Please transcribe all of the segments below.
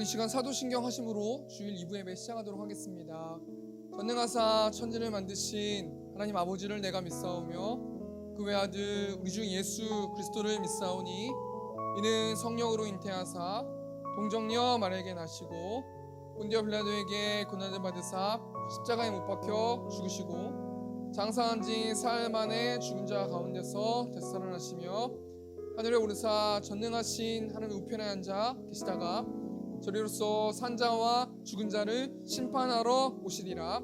우리 시간 사도신경 하심으로 주일 2부 예배 시작하도록 하겠습니다. 전능하사 천지를 만드신 하나님 아버지를 내가 믿사오며 그 외아들 우리 주 예수 그리스도를 믿사오니 이는 성령으로 잉태하사 동정녀 마리아에게 나시고 본디오 빌라도에게 고난을 받으사 십자가에 못 박혀 죽으시고 장사한 지 사흘 만에 죽은 자 가운데서 되살아나시며 하늘에 오르사 전능하신 하나님 우편에 앉아 계시다가 저리로서 산자와 죽은 자를 심판하러 오시리라.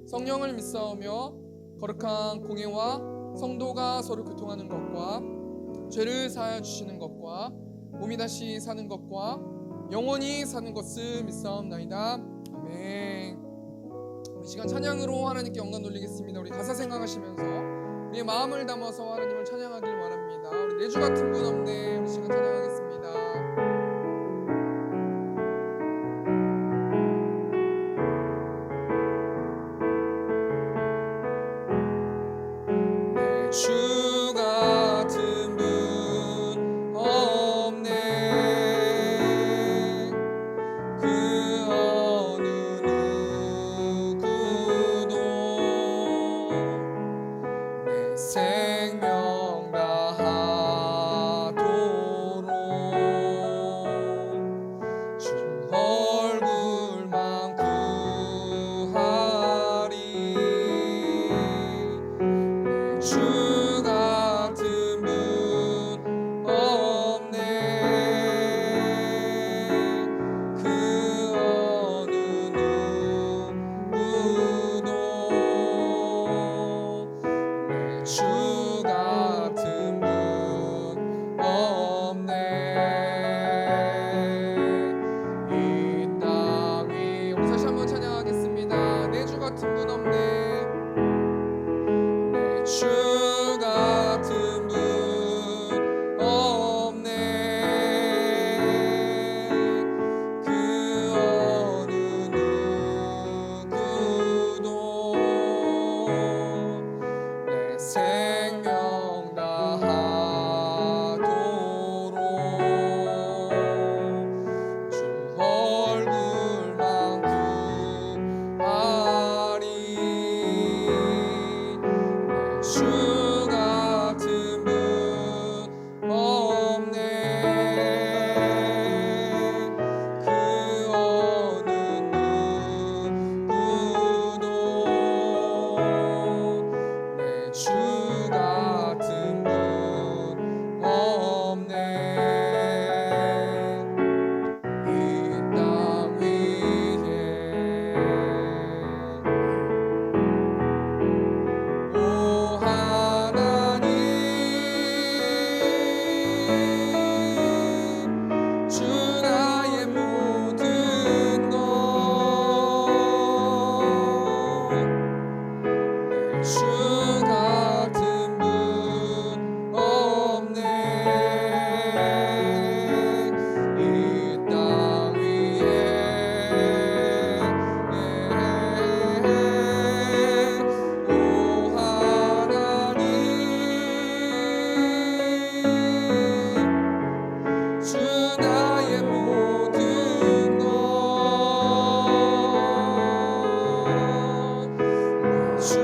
성령을 믿사오며 거룩한 공예와 성도가 서로 교통하는 것과 죄를 사하여 주시는 것과 몸이 다시 사는 것과 영원히 사는 것을 믿사옵나이다. 아멘. 우리 시간 찬양으로 하나님께 영광 돌리겠습니다. 우리 가사 생각하시면서 우리의 마음을 담아서 하나님을 찬양하길 바랍니다. 우리 내주 같은 분 없네. 우리 시간 찬양하겠습니다. 주 같은 분 없네. 그 어느 누구도 내 생명 다하도록 주 얼굴만 구하리. 주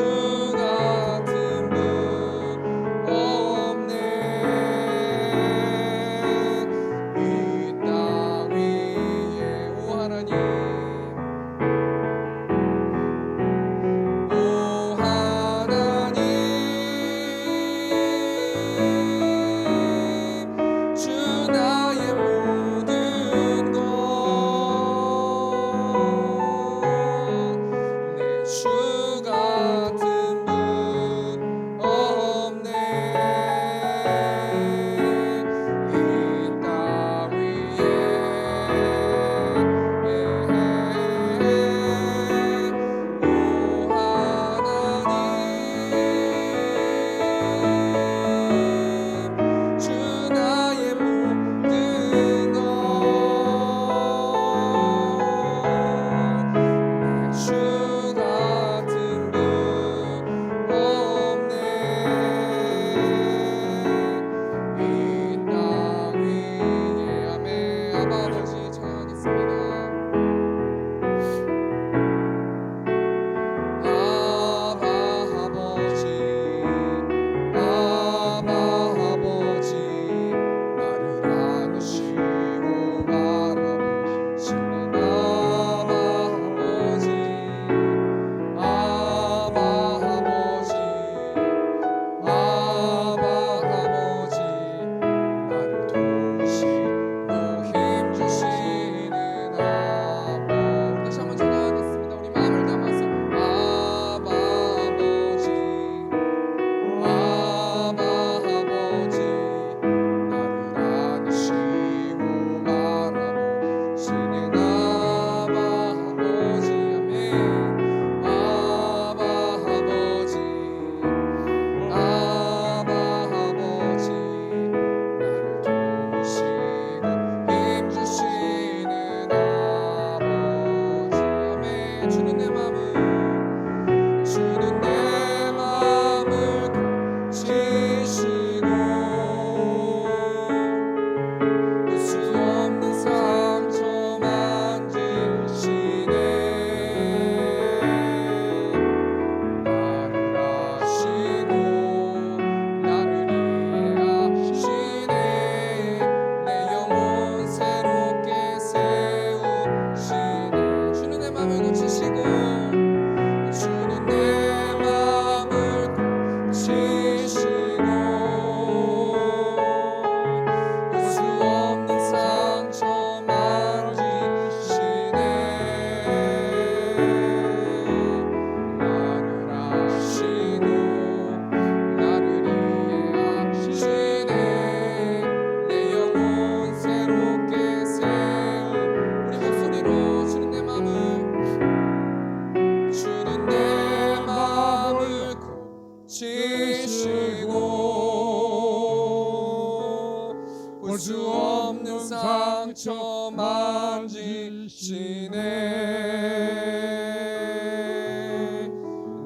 주 같은 지시고 볼 수 없는 상처 만지시네.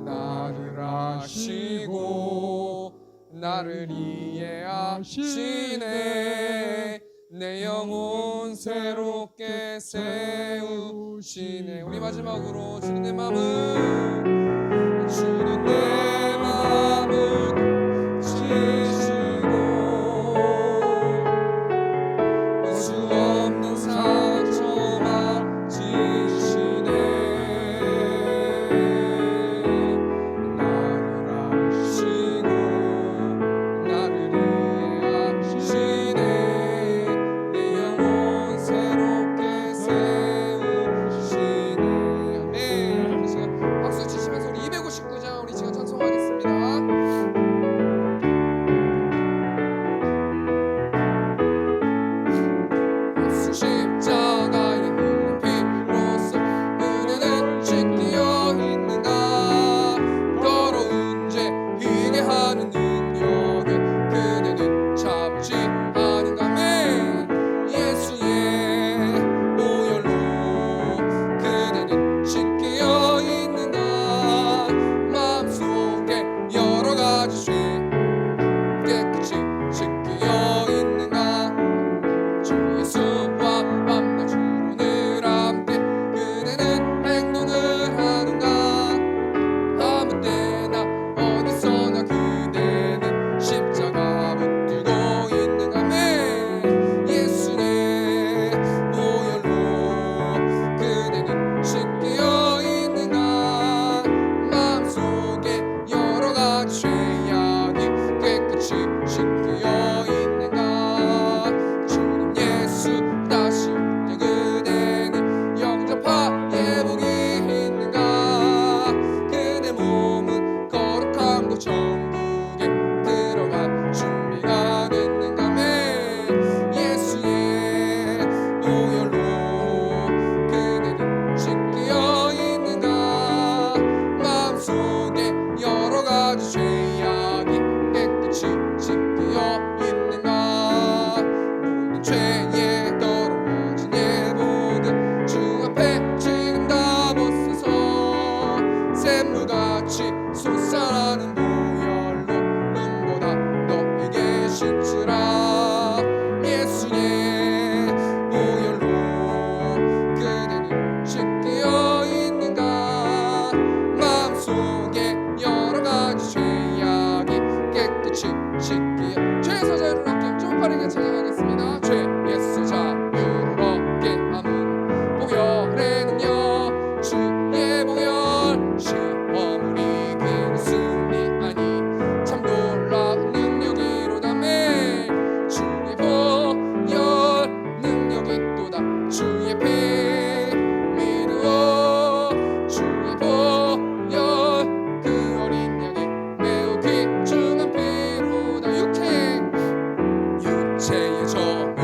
나를 아시고 나를 이해하시네. 내 영혼 새롭게 세우시네. 우리 마지막으로 주는 내 마음을 주는 내 마음을 지시고 볼 수 없는 상처 만지시네. 나를 아시고 나를 이해하시네. 내 영혼 새롭게 세우시네. 아멘. 우리 시간 박수 치시면서 우리 259장 우리 시간 찬송하겠습니다. 예수 십자가에 흘린 피로써 은혜는 씻기어 있는가. 더러운 죄 희게 하는 능력을 그대는 잡지 않은가. 아멘. 예수의 보혈로 그대는 씻기어 있는가. 마음속에 여러 가지 죄 깨끗이 씻기어 있는가. 주 예수와 밤낮 주로 늘 함께 그대는 행동을 하는가. 아무 때나 어디서나 그대는 십자가 붙들고 있는가. 아멘. 예수의 보혈로 그대는 씻기어 있는가. 마음속에 여러 가지 죄악이 깨끗이 씻기어 있는가. 주님 예수 다시 올 때 그대는 영접하에 복이 있는가. 그대 몸은 거룩함과 천국에 들어갈 준비가 됐는가. 아멘. 예수의 보혈로 그대는 씻기어 있는가. 마음속에 여러 가지 죄악이 깨끗이 씻기어 있는가. 모든 죄에 더러워진 예복을 주 앞에 지금 다 벗어서 샘물같이 솟아나는 보혈로 눈보다 너에게 씻으라. 예수의 보혈로 그대는 씻기어 있는가. 마음속에 여러 가지 죄악이 깨끗이 씻기어. 죄에서 자유를 얻게 좀 빠르게 찬양하겠습니다. 죄에서 자유를 얻게 함은 보혈의 능력. 주의 보혈 시험을 이기는 승리 아니 참 놀라운 능력이로다. 아멘. 주의 보혈 능력이 또다. 주의 피 믿으오. 주의 보혈 그 어린 양이 매우 귀중한 피로다. 육체의 저요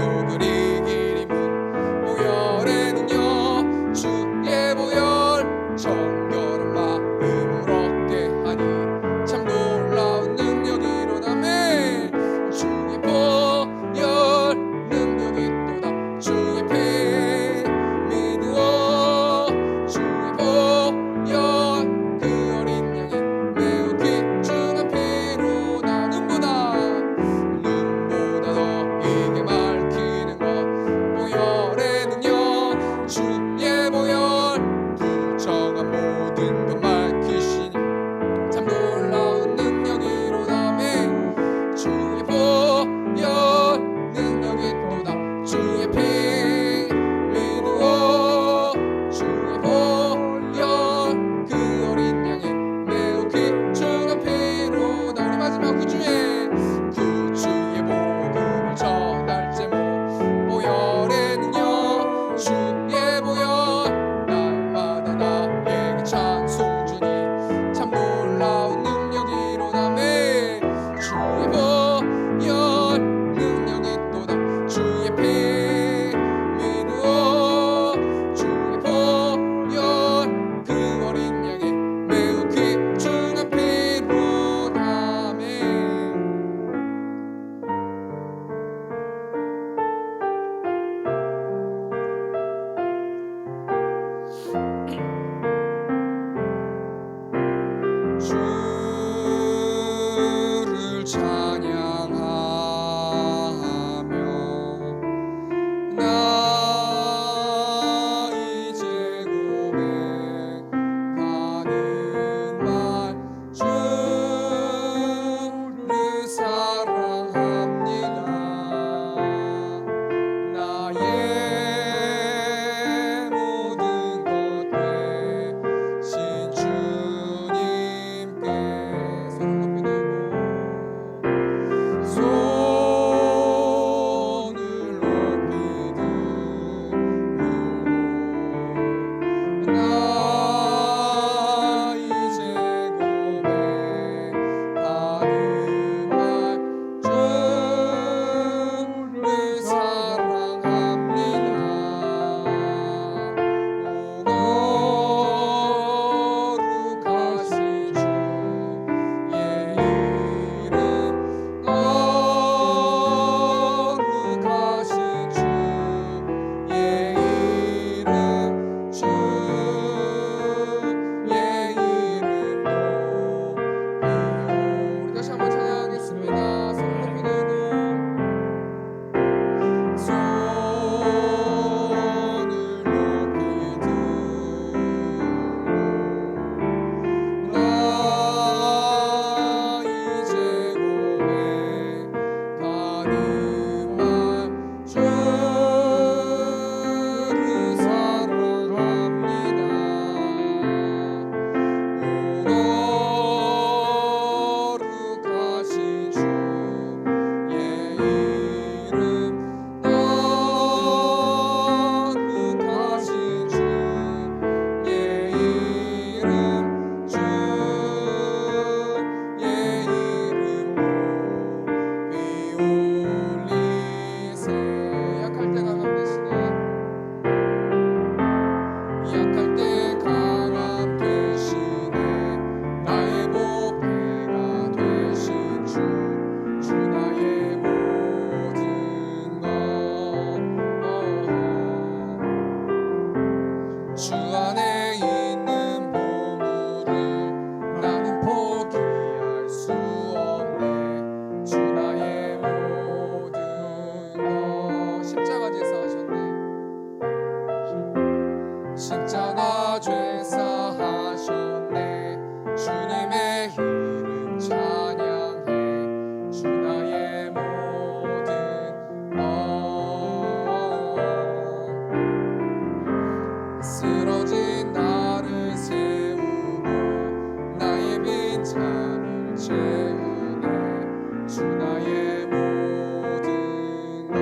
은혜 주 나의 모든 것.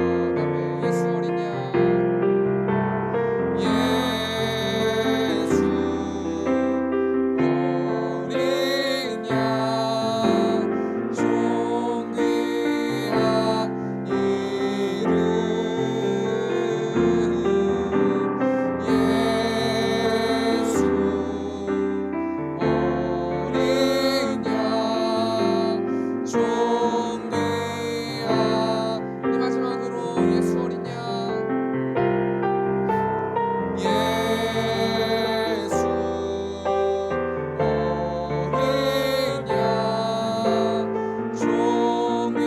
아멘. 예수 어린 양 예수 어린 양 존귀한 이름 예수 어린 양 존귀한 우리 마지막으로 예수 어린 양 예수 어린 양 존귀한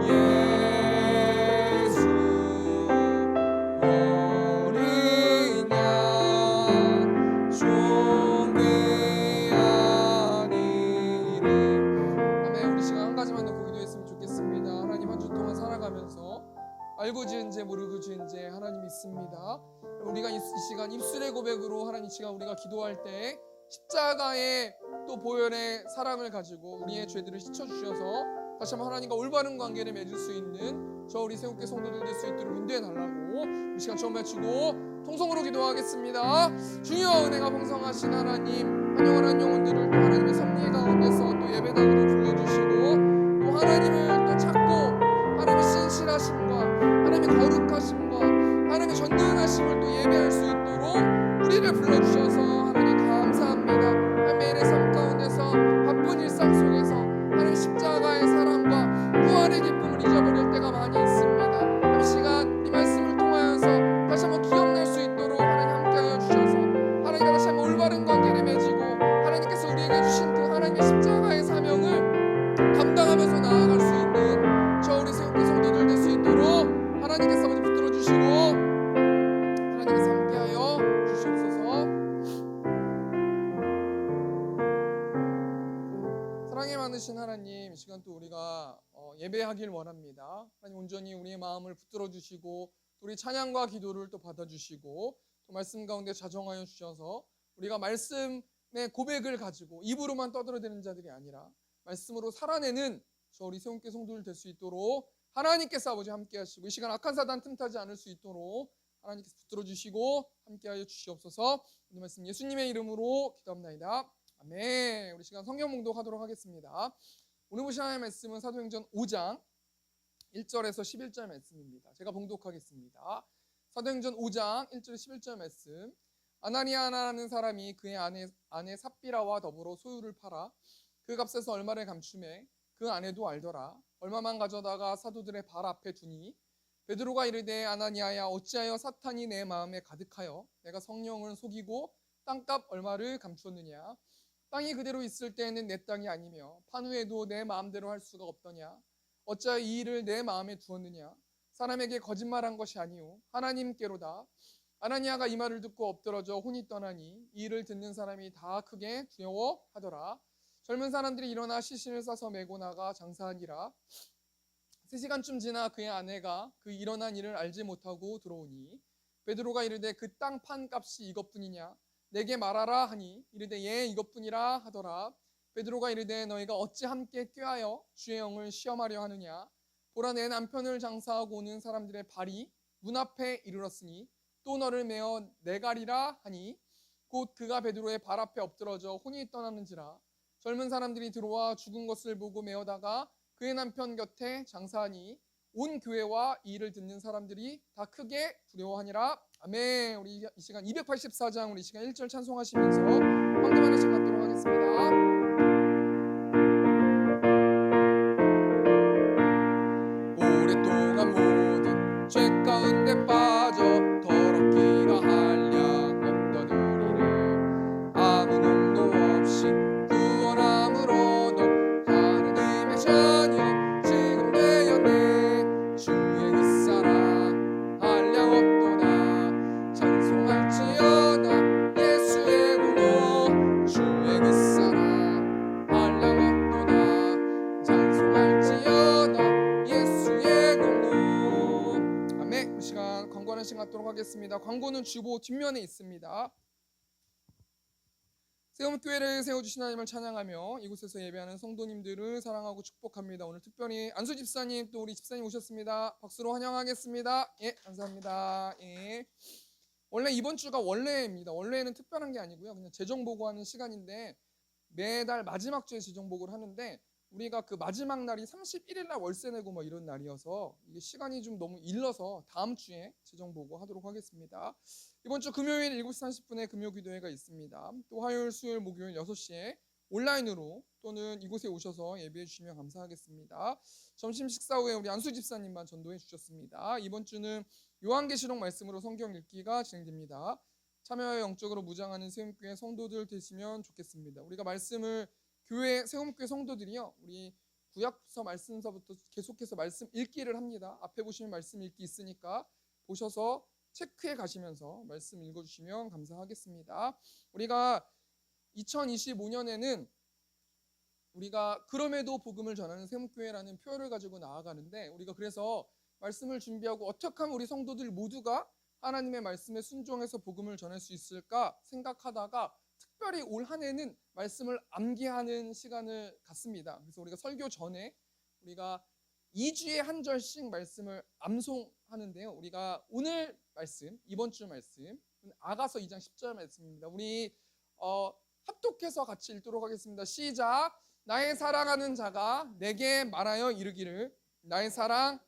이름 예수 어린 양 존귀한 이름. 아멘. 우리 시간 한 가지만 더 기도했으면 좋겠습니다. 하나님 한 주 동안 살아가면서 알고 지은 죄 모르고 지은 죄 하나님 있습니다. 우리가 이 시간 입술의 고백으로 하나님 이 시간 우리가 기도할 때 십자가의 또 보혈의 사랑을 가지고 우리의 죄들을 씻어주셔서 다시 한번 하나님과 올바른 관계를 맺을 수 있는 저 우리 새롭게 성도들 될 수 있도록 인도해 달라고 이 시간 처음 마치고 통성으로 기도하겠습니다. 주여 은혜가 풍성하신 하나님 한 영혼 한 영혼들을 또 하나님의 섭리 가운데서 또 예배당으로 불러주시고 또 하나님을 또 찾고 하나님의 신실하심과 하나님의 거룩하심과 하나님의 전능하심을 또 예배할 수 있도록 우리를 불러주셔서 하나님 감사합니다. 매일의 삶 가운데서 바쁜 일상 속에서 하나님 십자가의 사랑과 부활의 기쁨을 잊어버릴 때가 많이 있습니다. 이 시간 이 말씀을 통하여서 다시 한번 기억날 수 있도록 하나님 함께하여 주셔서 하나님과 다시 한번 올바른 관계를 맺고 하나님께서 우리에게 주신 그 하나님의 십자가의 사명을 감당하면서 나아갈 수 있는 저 우리 새롭게 성도들 될 수 있도록 하나님께서 아버지 붙들어 주시고 하나님께서 함께하여 주시옵소서. 사랑에 많으신 하나님 이 시간 또 우리가 예배하길 원합니다. 하나님 온전히 우리의 마음을 붙들어 주시고 우리 찬양과 기도를 또 받아주시고 또 말씀 가운데 자정하여 주셔서 우리가 말씀의 고백을 가지고 입으로만 떠들어대는 자들이 아니라 말씀으로 살아내는 저 우리 새롭게 성도들 될 수 있도록 하나님께서 아버지 함께 하시고 이 시간 악한 사단 틈타지 않을 수 있도록 하나님께서 붙들어 주시고 함께하여 주시옵소서. 오늘 말씀 예수님의 이름으로 기도합나이다. 아멘. 우리 시간 성경 봉독하도록 하겠습니다. 오늘 보실 하나님의 말씀은 사도행전 5장 1절에서 11절 말씀입니다. 제가 봉독하겠습니다. 사도행전 5장 1절 11절 말씀. 아나니아라는 사람이 그의 아내 삽비라와 더불어 소유를 팔아 그 값에서 얼마를 감추매 그 아내도 알더라. 얼마만 가져다가 사도들의 발 앞에 두니 베드로가 이르되 아나니아야 어찌하여 사탄이 내 마음에 가득하여 내가 성령을 속이고 땅값 얼마를 감추었느냐. 땅이 그대로 있을 때에는 내 땅이 아니며 판 후에도 내 마음대로 할 수가 없더냐. 어찌하여 이 일을 내 마음에 두었느냐. 사람에게 거짓말한 것이 아니오 하나님께로다. 아나니아가 이 말을 듣고 엎드러져 혼이 떠나니 이 일을 듣는 사람이 다 크게 두려워하더라. 젊은 사람들이 일어나 시신을 싸서 메고 나가 장사하니라. 3시간쯤 지나 그의 아내가 그 일어난 일을 알지 못하고 들어오니 베드로가 이르되 그 땅 판 값이 이것뿐이냐 내게 말하라 하니 이르되 예 이것뿐이라 하더라. 베드로가 이르되 너희가 어찌 함께 꾀하여 주의 영을 시험하려 하느냐. 보라 내 남편을 장사하고 오는 사람들의 발이 문 앞에 이르렀으니 또 너를 메어 내가리라 하니 곧 그가 베드로의 발 앞에 엎드러져 혼이 떠나는지라. 젊은 사람들이 들어와 죽은 것을 보고 메어다가 그의 남편 곁에 장사하니 온 교회와 이 일을 듣는 사람들이 다 크게 두려워하니라. 아멘. 우리 이 시간 284장 우리 이 시간 1절 찬송하시면서 황금 하나씩 받도록 하겠습니다. 오랫동안 모든 죄 가운데 빠져 더럽기가 한량 없던 우리를 아무 능도 없이 구원함으로도 하느님의 자녀 지금 되었네. 주의 그 사랑 한량 없도다. 찬송할지어다 예수의 공로 주의 그 사랑 하겠습니다. 광고는 주보 뒷면에 있습니다. 세움교회를 세워주신 하나님을 찬양하며 이곳에서 예배하는 성도님들을 사랑하고 축복합니다. 오늘 특별히 안수 집사님 또 우리 집사님 오셨습니다. 박수로 환영하겠습니다. 예, 감사합니다. 예. 원래 이번 주가 원래입니다. 원래는 특별한 게 아니고요. 그냥 재정 보고하는 시간인데 매달 마지막 주에 재정 보고를 하는데 우리가 그 마지막 날이 31일 날 월세 내고 뭐 이런 날이어서 이게 시간이 좀 너무 일러서 다음 주에 재정 보고 하도록 하겠습니다. 이번 주 금요일 7시 30분에 금요 기도회가 있습니다. 또 화요일, 수요일, 목요일 6시에 온라인으로 또는 이곳에 오셔서 예배해 주시면 감사하겠습니다. 점심 식사 후에 우리 안수 집사님만 전도해 주셨습니다. 이번 주는 요한계시록 말씀으로 성경 읽기가 진행됩니다. 참여하여 영적으로 무장하는 세움교회 성도들 되시면 좋겠습니다. 우리가 말씀을 교회 세움교회 성도들이요, 우리 구약서 말씀서부터 계속해서 말씀 읽기를 합니다. 앞에 보시면 말씀 읽기 있으니까 보셔서 체크해 가시면서 말씀 읽어주시면 감사하겠습니다. 우리가 2025년에는 우리가 그럼에도 복음을 전하는 세움교회라는 표어를 가지고 나아가는데 우리가 그래서 말씀을 준비하고 어떻게 하면 우리 성도들 모두가 하나님의 말씀에 순종해서 복음을 전할 수 있을까 생각하다가 특별히 올 한 해는 말씀을 암기하는 시간을 갖습니다. 그래서 우리가 설교 전에 우리가 2주에 한 절씩 말씀을 암송하는데요. 우리가 오늘 말씀, 이번 주 말씀 아가서 2장 10절 말씀입니다. 우리 합독해서 같이 읽도록 하겠습니다. 시작. 나의 사랑하는 자가 내게 말하여 이르기를 나의 사랑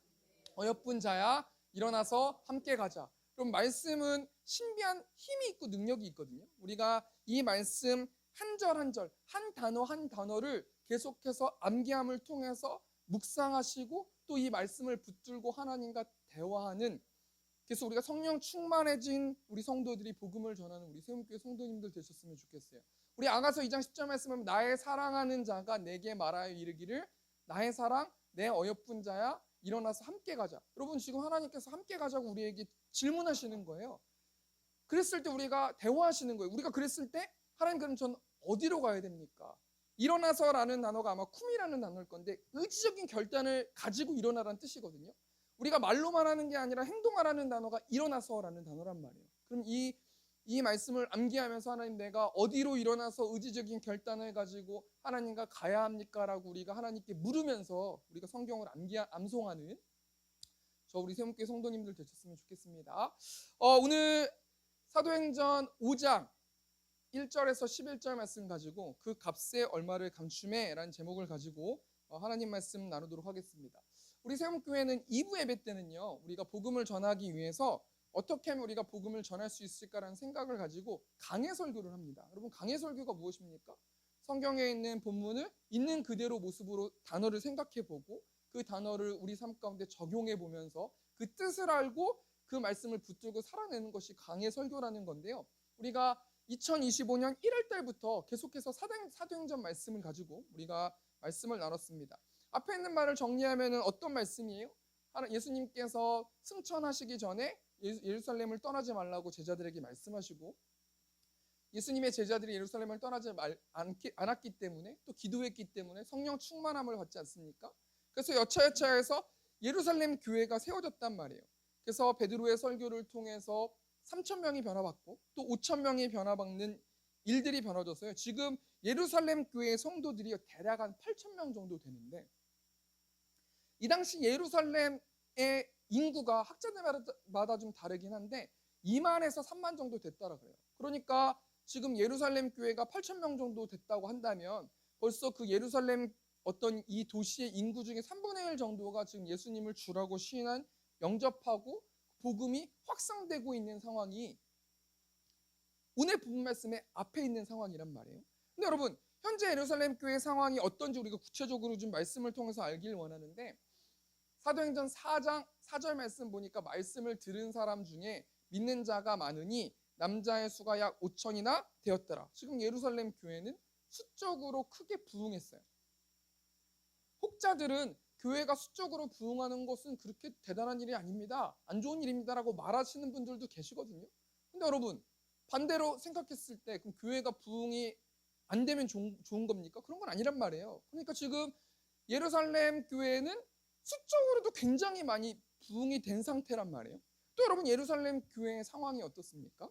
어여쁜 자야 일어나서 함께 가자. 그럼 말씀은 신비한 힘이 있고 능력이 있거든요. 우리가 이 말씀 한 절 한 절, 한 단어 한 단어를 계속해서 암기함을 통해서 묵상하시고 또 이 말씀을 붙들고 하나님과 대화하는, 그래서 우리가 성령 충만해진 우리 성도들이 복음을 전하는 우리 세움교회 성도님들 되셨으면 좋겠어요. 우리 아가서 2장 10절 말씀은 나의 사랑하는 자가 내게 말하여 이르기를 나의 사랑 내 어여쁜 자야 일어나서 함께 가자. 여러분 지금 하나님께서 함께 가자고 우리에게 질문하시는 거예요. 그랬을 때 우리가 대화하시는 거예요. 우리가 그랬을 때 하나님 그럼 전 어디로 가야 됩니까? 일어나서라는 단어가 아마 쿰이라는 단어일 건데 의지적인 결단을 가지고 일어나라는 뜻이거든요. 우리가 말로만 하는 게 아니라 행동하라는 단어가 일어나서라는 단어란 말이에요. 그럼 이 말씀을 암기하면서 하나님 내가 어디로 일어나서 의지적인 결단을 가지고 하나님과 가야 합니까? 라고 우리가 하나님께 물으면서 우리가 성경을 암송하는 저 우리 세움교회 성도님들 되셨으면 좋겠습니다. 오늘 사도행전 5장 1절에서 11절 말씀 가지고 그 값에 얼마를 감춤해 라는 제목을 가지고 하나님 말씀 나누도록 하겠습니다. 우리 세움교회는 2부 예배 때는요 우리가 복음을 전하기 위해서 어떻게 하면 우리가 복음을 전할 수 있을까라는 생각을 가지고 강해 설교를 합니다. 여러분 강해 설교가 무엇입니까? 성경에 있는 본문을 있는 그대로 모습으로 단어를 생각해보고 그 단어를 우리 삶 가운데 적용해보면서 그 뜻을 알고 그 말씀을 붙들고 살아내는 것이 강해 설교라는 건데요. 우리가 2025년 1월 달부터 계속해서 사도행전 말씀을 가지고 우리가 말씀을 나눴습니다. 앞에 있는 말을 정리하면 어떤 말씀이에요? 예수님께서 승천하시기 전에 예루살렘을 떠나지 말라고 제자들에게 말씀하시고 예수님의 제자들이 예루살렘을 떠나지 않았기 때문에 또 기도했기 때문에 성령 충만함을 받지 않습니까? 그래서 여차여차해서 예루살렘 교회가 세워졌단 말이에요. 그래서 베드로의 설교를 통해서 3,000명이 변화받고 또 5,000명이 변화받는 일들이 벌어졌어요. 지금 예루살렘 교회의 성도들이 대략 한 8,000명 정도 되는데 이 당시 예루살렘의 인구가 학자들마다 좀 다르긴 한데 2만에서 3만 정도 됐다라 그래요. 그러니까 지금 예루살렘 교회가 8,000명 정도 됐다고 한다면 벌써 그 예루살렘 어떤 이 도시의 인구 중에 3분의 1 정도가 지금 예수님을 주라고 시인한 영접하고 복음이 확산되고 있는 상황이 오늘 본문 말씀의 앞에 있는 상황이란 말이에요. 근데 여러분 현재 예루살렘 교회 상황이 어떤지 우리가 구체적으로 좀 말씀을 통해서 알길 원하는데 사도행전 4장 4절 말씀 보니까 말씀을 들은 사람 중에 믿는 자가 많으니 남자의 수가 약 5천이나 되었더라. 지금 예루살렘 교회는 수적으로 크게 부흥했어요. 혹자들은 교회가 수적으로 부흥하는 것은 그렇게 대단한 일이 아닙니다. 안 좋은 일입니다라고 말하시는 분들도 계시거든요. 근데 여러분 반대로 생각했을 때 그럼 교회가 부흥이 안 되면 좋은 겁니까? 그런 건 아니란 말이에요. 그러니까 지금 예루살렘 교회는 수적으로도 굉장히 많이 부흥이 된 상태란 말이에요. 또 여러분 예루살렘 교회의 상황이 어떻습니까?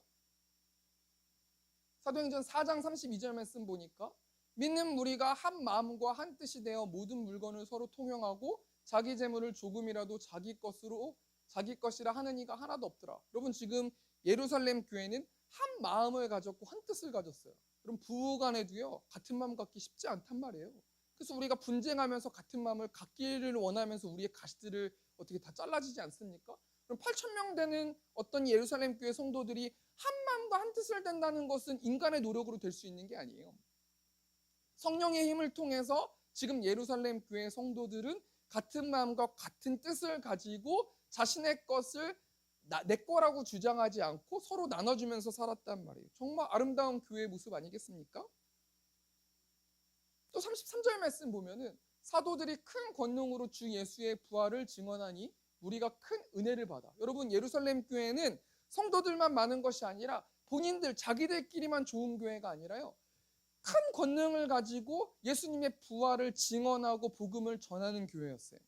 사도행전 4장 32절 말씀 보니까 믿는 무리가 한 마음과 한 뜻이 되어 모든 물건을 서로 통용하고 자기 재물을 조금이라도 자기 것이라 하는 이가 하나도 없더라. 여러분 지금 예루살렘 교회는 한 마음을 가졌고 한 뜻을 가졌어요. 그럼 부부간에도요 같은 마음 갖기 쉽지 않단 말이에요. 그래서 우리가 분쟁하면서 같은 마음을 갖기를 원하면서 우리의 가시들을 어떻게 다 잘라지지 않습니까? 그럼 8천 명 되는 어떤 예루살렘 교회 성도들이 한 마음과 한 뜻을 댄다는 것은 인간의 노력으로 될 수 있는 게 아니에요. 성령의 힘을 통해서 지금 예루살렘 교회 성도들은 같은 마음과 같은 뜻을 가지고 자신의 것을 내 거라고 주장하지 않고 서로 나눠주면서 살았단 말이에요. 정말 아름다운 교회의 모습 아니겠습니까? 또 33절 말씀 보면은 사도들이 큰 권능으로 주 예수의 부활을 증언하니 우리가 큰 은혜를 받아. 여러분 예루살렘 교회는 성도들만 많은 것이 아니라 본인들 자기들끼리만 좋은 교회가 아니라요. 큰 권능을 가지고 예수님의 부활을 증언하고 복음을 전하는 교회였어요.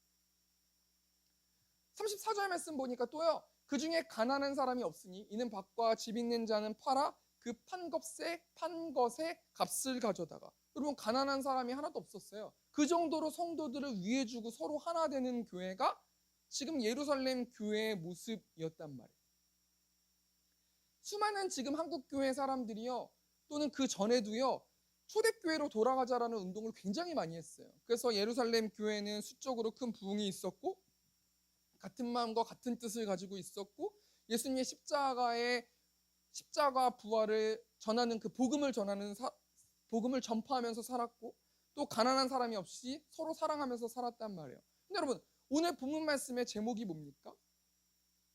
34절 말씀 보니까 또요. 그 중에 가난한 사람이 없으니 이는 밭과 집 있는 자는 팔아 그 판 것의 값을 가져다가. 여러분 가난한 사람이 하나도 없었어요. 그 정도로 성도들을 위해 주고 서로 하나 되는 교회가 지금 예루살렘 교회의 모습이었단 말이에요. 수많은 지금 한국 교회 사람들이요. 또는 그 전에도요. 초대교회로 돌아가자라는 운동을 굉장히 많이 했어요. 그래서 예루살렘 교회는 수적으로 큰 부흥이 있었고 같은 마음과 같은 뜻을 가지고 있었고 예수님의 십자가 부활을 전하는 그 복음을 전파하면서 살았고 또 가난한 사람이 없이 서로 사랑하면서 살았단 말이에요. 근데 여러분 오늘 본문 말씀의 제목이 뭡니까?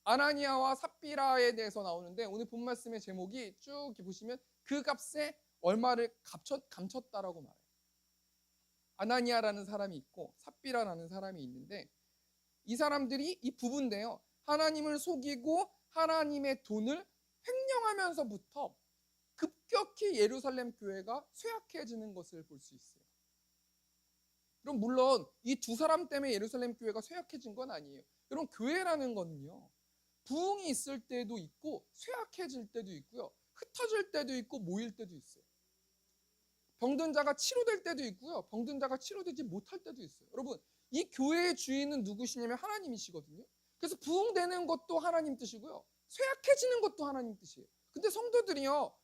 아나니아와 삽비라에 대해서 나오는데 오늘 본문 말씀의 제목이 쭉 보시면 그 값에 얼마를 감췄다라고 말해요. 아나니아라는 사람이 있고 삽비라라는 사람이 있는데 이 사람들이 이 부부인데요. 하나님을 속이고 하나님의 돈을 횡령하면서부터 급격히 예루살렘 교회가 쇠약해지는 것을 볼 수 있어요. 그럼 물론 이 두 사람 때문에 예루살렘 교회가 쇠약해진 건 아니에요. 여러분 교회라는 거는요. 부흥이 있을 때도 있고 쇠약해질 때도 있고요. 흩어질 때도 있고 모일 때도 있어요. 병든 자가 치료될 때도 있고요. 병든 자가 치료되지 못할 때도 있어요. 여러분 이 교회의 주인은 누구시냐면 하나님이시거든요. 그래서 부흥되는 것도 하나님 뜻이고요. 쇠약해지는 것도 하나님 뜻이에요. 근데 성도들이요.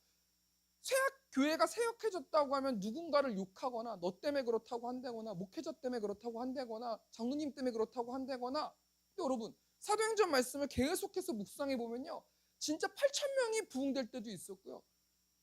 교회가 쇠약해졌다고 하면 누군가를 욕하거나 너 때문에 그렇다고 한다거나 목회자 때문에 그렇다고 한다거나 장로님 때문에 그렇다고 한다거나 근데 여러분 사도행전 말씀을 계속해서 묵상해 보면요. 진짜 8천 명이 부흥될 때도 있었고요.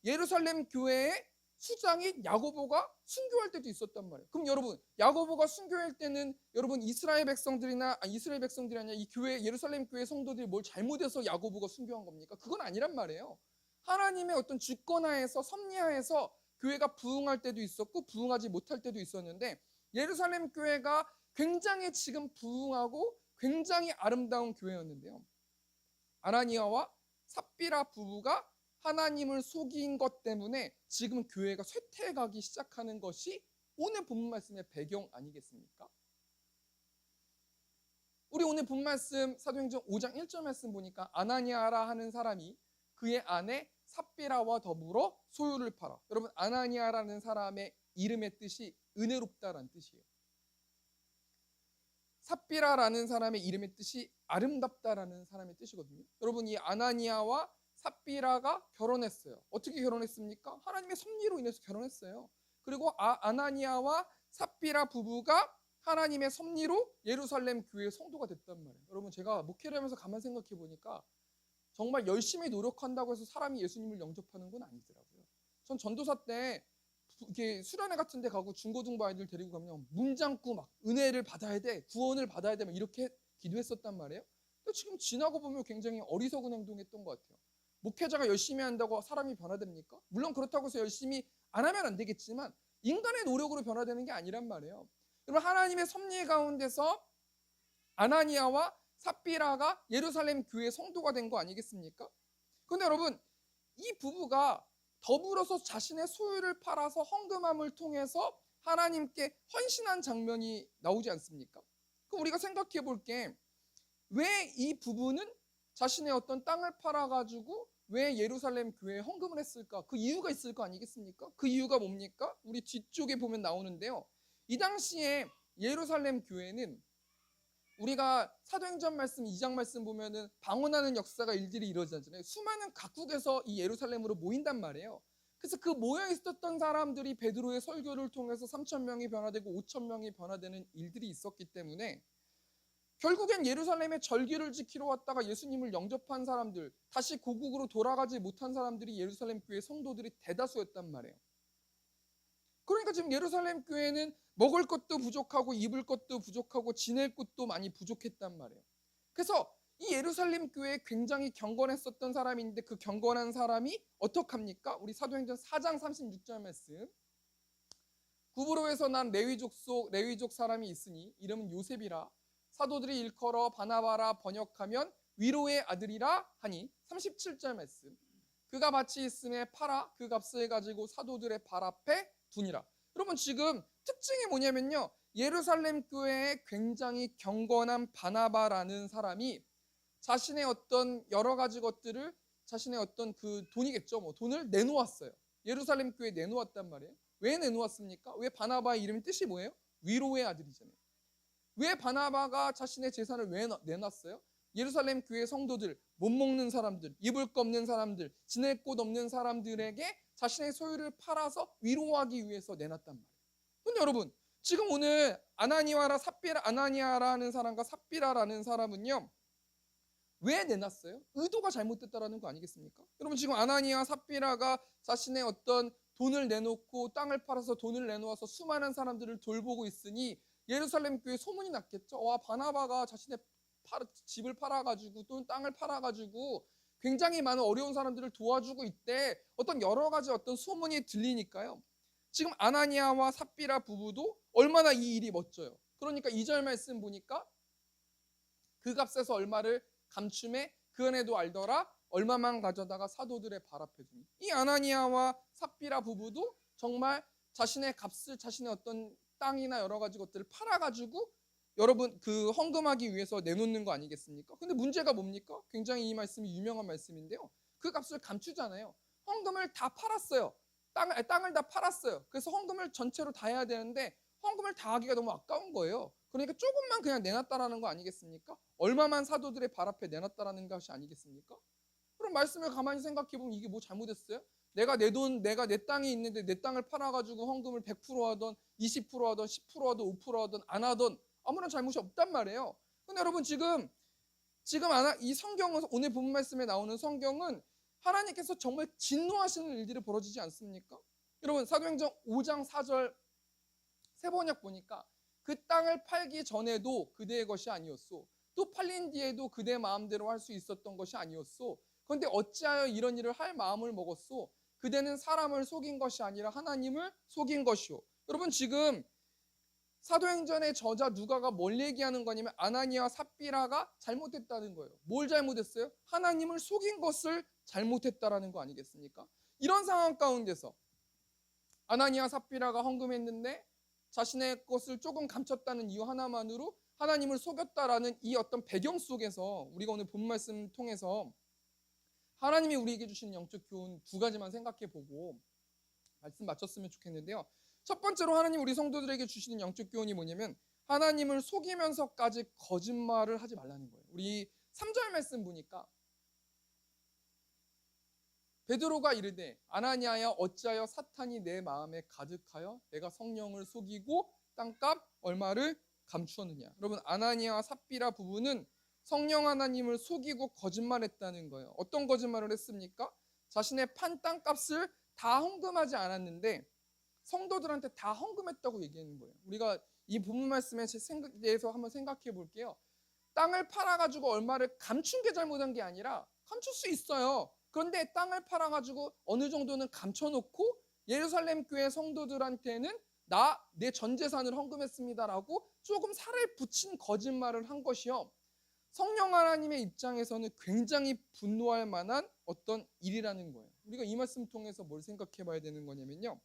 예루살렘 교회의 수장인 야고보가 순교할 때도 있었단 말이에요. 그럼 여러분 야고보가 순교할 때는 여러분 이스라엘 백성들이 아니라 이 교회 예루살렘 교회 성도들이 뭘 잘못해서 야고보가 순교한 겁니까? 그건 아니란 말이에요. 하나님의 어떤 주권하에서 섭리하에서 교회가 부흥할 때도 있었고 부흥하지 못할 때도 있었는데 예루살렘 교회가 굉장히 지금 부흥하고 굉장히 아름다운 교회였는데요. 아나니아와 삽비라 부부가 하나님을 속인 것 때문에 지금 교회가 쇠퇴해가기 시작하는 것이 오늘 본문 말씀의 배경 아니겠습니까? 우리 오늘 본문 말씀 사도행전 5장 1절 말씀 보니까 아나니아라 하는 사람이 그의 아내 삽비라와 더불어 소유를 팔아. 여러분 아나니아라는 사람의 이름의 뜻이 은혜롭다라는 뜻이에요. 삽비라라는 사람의 이름의 뜻이 아름답다라는 사람의 뜻이거든요. 여러분 이 아나니아와 삽비라가 결혼했어요. 어떻게 결혼했습니까? 하나님의 섭리로 인해서 결혼했어요. 그리고 아나니아와 삽비라 부부가 하나님의 섭리로 예루살렘 교회의 성도가 됐단 말이에요. 여러분 제가 목회를 하면서 가만 생각해 보니까 정말 열심히 노력한다고 해서 사람이 예수님을 영접하는 건 아니더라고요. 전 전도사 때 이렇게 수련회 같은 데 가고 중고등부 아이들 데리고 가면 문장구 막 은혜를 받아야 돼, 구원을 받아야 돼 막 이렇게 기도했었단 말이에요. 근데 지금 지나고 보면 굉장히 어리석은 행동했던 것 같아요. 목회자가 열심히 한다고 사람이 변화됩니까? 물론 그렇다고 해서 열심히 안 하면 안 되겠지만 인간의 노력으로 변화되는 게 아니란 말이에요. 여러분 하나님의 섭리 가운데서 아나니아와 삽비라가 예루살렘 교회 성도가 된 거 아니겠습니까? 그런데 여러분 이 부부가 더불어서 자신의 소유를 팔아서 헌금함을 통해서 하나님께 헌신한 장면이 나오지 않습니까? 그럼 우리가 생각해 볼게 왜 이 부부는 자신의 어떤 땅을 팔아가지고 왜 예루살렘 교회에 헌금을 했을까? 그 이유가 있을 거 아니겠습니까? 그 이유가 뭡니까? 우리 뒤쪽에 보면 나오는데요. 이 당시에 예루살렘 교회는 우리가 사도행전 말씀 2장 말씀 보면은 방언하는 역사가 일들이 이루어지잖아요. 수많은 각국에서 이 예루살렘으로 모인단 말이에요. 그래서 그 모여 있었던 사람들이 베드로의 설교를 통해서 3천 명이 변화되고 5천 명이 변화되는 일들이 있었기 때문에 결국엔 예루살렘에 절기를 지키러 왔다가 예수님을 영접한 사람들, 다시 고국으로 돌아가지 못한 사람들이 예루살렘 교회 성도들이 대다수였단 말이에요. 그러니까 지금 예루살렘 교회는 먹을 것도 부족하고 입을 것도 부족하고 지낼 곳도 많이 부족했단 말이에요. 그래서 이 예루살렘 교회에 굉장히 경건했었던 사람인데 그 경건한 사람이 어떡합니까? 우리 사도행전 4장 36절 말씀. 구브로에서 난 레위족 사람이 있으니 이름은 요셉이라 사도들이 일컬어 바나바라 번역하면 위로의 아들이라 하니 37절 말씀. 그가 밭이 있음에 팔아 그 값을 가지고 사도들의 발 앞에 두니라. 여러분 지금 특징이 뭐냐면요. 예루살렘 교회에 굉장히 경건한 바나바라는 사람이 자신의 어떤 여러 가지 것들을 자신의 어떤 그 돈이겠죠. 뭐 돈을 내놓았어요. 예루살렘 교회에 내놓았단 말이에요. 왜 내놓았습니까? 왜 바나바의 이름의 뜻이 뭐예요? 위로의 아들이잖아요. 왜 바나바가 자신의 재산을 왜 내놨어요? 예루살렘 교회 성도들, 못 먹는 사람들, 입을 거 없는 사람들, 지낼 곳 없는 사람들에게 자신의 소유를 팔아서 위로하기 위해서 내놨단 말이에요. 근데 여러분, 지금 오늘 아나니아라는 사람과 삽비라라는 사람은요, 왜 내놨어요? 의도가 잘못됐다라는 거 아니겠습니까? 여러분 지금 아나니아 삽비라가 자신의 어떤 돈을 내놓고 땅을 팔아서 돈을 내놓아서 수많은 사람들을 돌보고 있으니 예루살렘 교회 소문이 났겠죠. 와 바나바가 자신의 집을 팔아가지고 또는 땅을 팔아가지고 굉장히 많은 어려운 사람들을 도와주고 있대. 어떤 여러 가지 어떤 소문이 들리니까요. 지금 아나니아와 삽비라 부부도 얼마나 이 일이 멋져요. 그러니까 2절 말씀 보니까 그 값에서 얼마를 감춤에 그 은혜도 알더라 얼마만 가져다가 사도들의 발 앞에 주니. 이 아나니아와 삽비라 부부도 정말 자신의 값을 자신의 어떤 땅이나 여러 가지 것들을 팔아가지고 여러분 그 헌금하기 위해서 내놓는 거 아니겠습니까? 근데 문제가 뭡니까? 굉장히 이 말씀이 유명한 말씀인데요. 그 값을 감추잖아요. 헌금을 다 팔았어요. 땅을 다 팔았어요. 그래서 헌금을 전체로 다 해야 되는데 헌금을 다 하기가 너무 아까운 거예요. 그러니까 조금만 그냥 내놨다라는 거 아니겠습니까? 얼마만 사도들의 발 앞에 내놨다라는 것이 아니겠습니까? 그럼 말씀을 가만히 생각해 보면 이게 뭐 잘못했어요? 내가 내 돈, 내가 내 땅이 있는데 내 땅을 팔아가지고 헌금을 100% 하던 20% 하던 10% 하던 5% 하던 안 하던 아무런 잘못이 없단 말이에요. 근데 여러분 지금 이 성경은 오늘 본 말씀에 나오는 성경은 하나님께서 정말 진노하시는 일들이 벌어지지 않습니까? 여러분 사도행전 5장 4절 세번역 보니까 그 땅을 팔기 전에도 그대의 것이 아니었소. 또 팔린 뒤에도 그대 마음대로 할 수 있었던 것이 아니었소. 그런데 어찌하여 이런 일을 할 마음을 먹었소? 그대는 사람을 속인 것이 아니라 하나님을 속인 것이오. 여러분 지금 사도행전의 저자 누가가 뭘 얘기하는 거냐면 아나니아와 삽비라가 잘못했다는 거예요. 뭘 잘못했어요? 하나님을 속인 것을 잘못했다라는 거 아니겠습니까? 이런 상황 가운데서 아나니아 삽비라가 헌금했는데 자신의 것을 조금 감췄다는 이유 하나만으로 하나님을 속였다라는 이 어떤 배경 속에서 우리가 오늘 본 말씀 통해서 하나님이 우리에게 주시는 영적 교훈 두 가지만 생각해 보고 말씀 마쳤으면 좋겠는데요. 첫 번째로 하나님 우리 성도들에게 주시는 영적 교훈이 뭐냐면 하나님을 속이면서까지 거짓말을 하지 말라는 거예요. 우리 3절 말씀 보니까 베드로가 이르되 아나니아야 어찌하여 사탄이 내 마음에 가득하여 내가 성령을 속이고 땅값 얼마를 감추었느냐. 여러분 아나니아와 삽비라 부부는 성령 하나님을 속이고 거짓말했다는 거예요. 어떤 거짓말을 했습니까? 자신의 판 땅값을 다 헌금하지 않았는데 성도들한테 다 헌금했다고 얘기하는 거예요. 우리가 이 본문 말씀에 대해서 한번 생각해 볼게요. 땅을 팔아가지고 얼마를 감춘 게 잘못한 게 아니라 감출 수 있어요. 그런데 땅을 팔아가지고 어느 정도는 감춰놓고 예루살렘 교회 성도들한테는 내 전 재산을 헌금했습니다라고 조금 살을 붙인 거짓말을 한 것이요. 성령 하나님의 입장에서는 굉장히 분노할 만한 어떤 일이라는 거예요. 우리가 이 말씀 통해서 뭘 생각해 봐야 되는 거냐면요.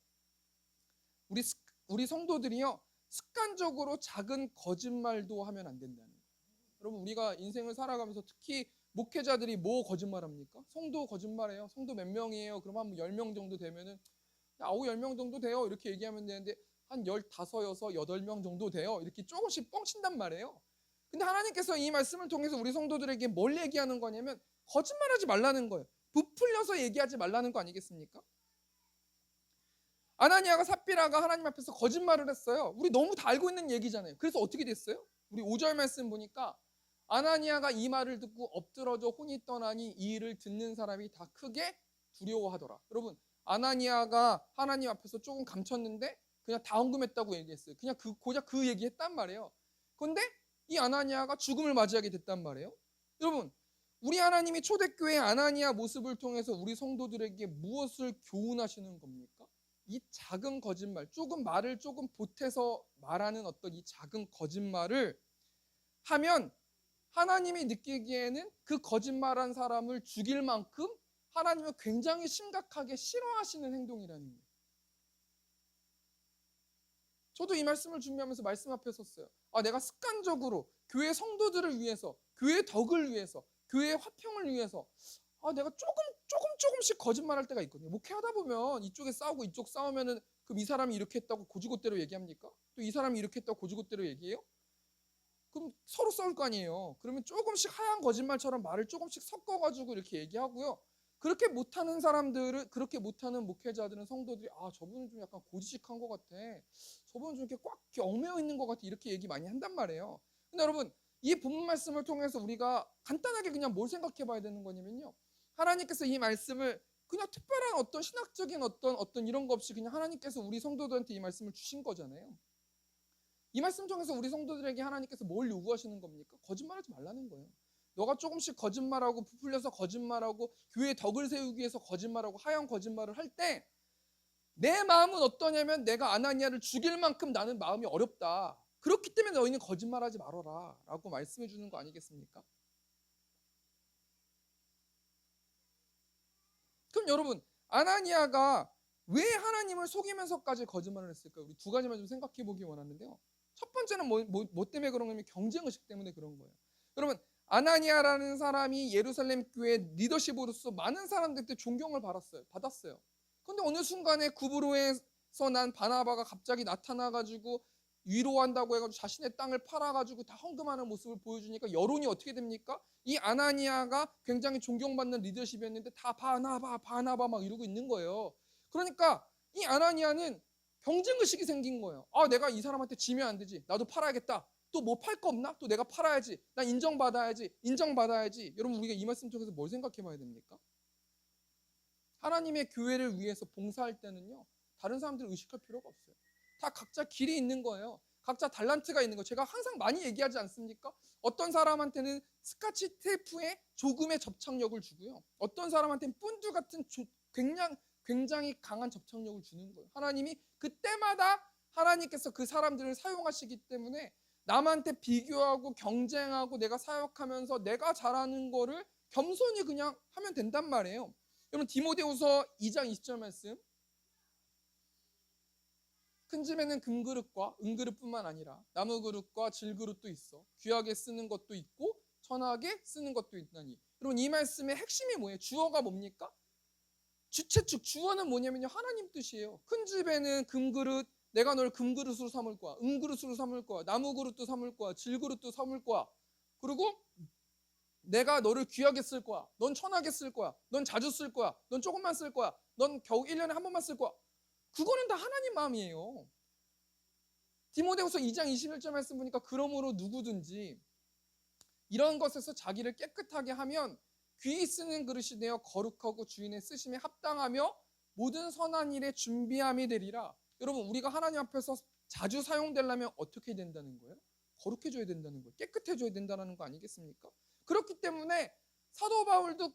우리 성도들이요. 습관적으로 작은 거짓말도 하면 안 된다는 거예요. 여러분 우리가 인생을 살아가면서 특히 목회자들이 뭐 거짓말합니까? 성도 거짓말해요. 성도 몇 명이에요? 그럼 한 10명 정도 되면은 9, 10명 정도 돼요. 이렇게 얘기하면 되는데 한 15, 6, 8명 정도 돼요. 이렇게 조금씩 뻥친단 말이에요. 근데 하나님께서 이 말씀을 통해서 우리 성도들에게 뭘 얘기하는 거냐면 거짓말하지 말라는 거예요. 부풀려서 얘기하지 말라는 거 아니겠습니까? 아나니아가 삽비라가 하나님 앞에서 거짓말을 했어요. 우리 너무 다 알고 있는 얘기잖아요. 그래서 어떻게 됐어요? 우리 5절 말씀 보니까 아나니아가 이 말을 듣고 엎드러져 혼이 떠나니 이 일을 듣는 사람이 다 크게 두려워하더라. 여러분, 아나니아가 하나님 앞에서 조금 감췄는데 그냥 다 헌금했다고 얘기했어요. 그냥 고작 그 얘기했단 말이에요. 그런데 이 아나니아가 죽음을 맞이하게 됐단 말이에요. 여러분, 우리 하나님이 초대교회 아나니아 모습을 통해서 우리 성도들에게 무엇을 교훈하시는 겁니까? 이 작은 거짓말, 조금 말을 조금 보태서 말하는 어떤 이 작은 거짓말을 하면 하나님이 느끼기에는 그 거짓말한 사람을 죽일 만큼 하나님은 굉장히 심각하게 싫어하시는 행동이라는 거예요. 저도 이 말씀을 준비하면서 말씀 앞에 섰어요. 내가 습관적으로 교회 성도들을 위해서, 교회 덕을 위해서, 교회 화평을 위해서 내가 조금씩 거짓말할 때가 있거든요. 목회하다 보면 이쪽에 싸우고 이쪽 싸우면은 그럼 이 사람이 이렇게 했다고 고지고대로 얘기합니까? 또 이 사람이 이렇게 했다고 고지고대로 얘기해요? 그럼 서로 싸울 거 아니에요. 그러면 조금씩 하얀 거짓말처럼 말을 조금씩 섞어가지고 이렇게 얘기하고요. 그렇게 못하는 사람들을, 그렇게 못하는 목회자들은 성도들이 저분은 좀 약간 고지식한 것 같아. 저분은 좀 이렇게 꽉 얽매여 있는 것 같아. 이렇게 얘기 많이 한단 말이에요. 근데 여러분, 이 본문 말씀을 통해서 우리가 간단하게 그냥 뭘 생각해 봐야 되는 거냐면요. 하나님께서 이 말씀을 그냥 특별한 어떤 신학적인 어떤 이런 거 없이 그냥 하나님께서 우리 성도들한테 이 말씀을 주신 거잖아요. 이 말씀 통해서 우리 성도들에게 하나님께서 뭘 요구하시는 겁니까? 거짓말하지 말라는 거예요. 너가 조금씩 거짓말하고 부풀려서 거짓말하고 교회의 덕을 세우기 위해서 거짓말하고 하얀 거짓말을 할 때 내 마음은 어떠냐면 내가 아나니아를 죽일 만큼 나는 마음이 어렵다. 그렇기 때문에 너희는 거짓말하지 말아라 라고 말씀해 주는 거 아니겠습니까? 그럼 여러분, 아나니아가 왜 하나님을 속이면서까지 거짓말을 했을까요? 우리 두 가지만 좀 생각해 보기 원하는데요. 첫 번째는 뭐 때문에 그런 거냐면 경쟁의식 때문에 그런 거예요. 여러분, 아나니아라는 사람이 예루살렘 교회 리더십으로서 많은 사람들한테 존경을 받았어요. 그런데 어느 순간에 구브로에서 난 바나바가 갑자기 나타나가지고 위로한다고 해가지고 자신의 땅을 팔아가지고 다 헌금하는 모습을 보여주니까 여론이 어떻게 됩니까? 이 아나니아가 굉장히 존경받는 리더십이었는데 다 바나바 막 이러고 있는 거예요. 그러니까 이 아나니아는 경쟁의식이 생긴 거예요. 내가 이 사람한테 지면 안 되지. 나도 팔아야겠다. 또 뭐 팔 거 없나? 또 내가 팔아야지. 난 인정받아야지. 여러분, 우리가 이 말씀 통해서 뭘 생각해 봐야 됩니까? 하나님의 교회를 위해서 봉사할 때는요, 다른 사람들을 의식할 필요가 없어요. 다 각자 길이 있는 거예요. 각자 달란트가 있는 거. 제가 항상 많이 얘기하지 않습니까? 어떤 사람한테는 스카치 테이프에 조금의 접착력을 주고요. 어떤 사람한테는 본드 같은 굉장히 강한 접착력을 주는 거예요. 하나님이 그때마다 하나님께서 그 사람들을 사용하시기 때문에 남한테 비교하고 경쟁하고 내가 사역하면서 내가 잘하는 거를 겸손히 그냥 하면 된단 말이에요. 여러분, 디모데후서 2장 20절 말씀. 큰 집에는 금그릇과 은그릇뿐만 아니라 나무그릇과 질그릇도 있어. 귀하게 쓰는 것도 있고 천하게 쓰는 것도 있나니. 여러분, 이 말씀의 핵심이 뭐예요? 주어가 뭡니까? 주체축, 주어는 뭐냐면요, 하나님 뜻이에요. 큰 집에는 금그릇, 내가 널 금그릇으로 삼을 거야. 은그릇으로 삼을 거야. 나무그릇도 삼을 거야. 질그릇도 삼을 거야. 그리고 내가 너를 귀하게 쓸 거야. 넌 천하게 쓸 거야. 넌 자주 쓸 거야. 넌 조금만 쓸 거야. 넌 겨우 1년에 한 번만 쓸 거야. 그거는 다 하나님 마음이에요. 디모데후서 2장 21절 말씀 보니까 그러므로 누구든지 이런 것에서 자기를 깨끗하게 하면 귀히 쓰는 그릇이 되어 거룩하고 주인의 쓰심에 합당하며 모든 선한 일에 준비함이 되리라. 여러분, 우리가 하나님 앞에서 자주 사용되려면 어떻게 된다는 거예요? 거룩해져야 된다는 거예요. 깨끗해져야 된다는 거 아니겠습니까? 그렇기 때문에 사도 바울도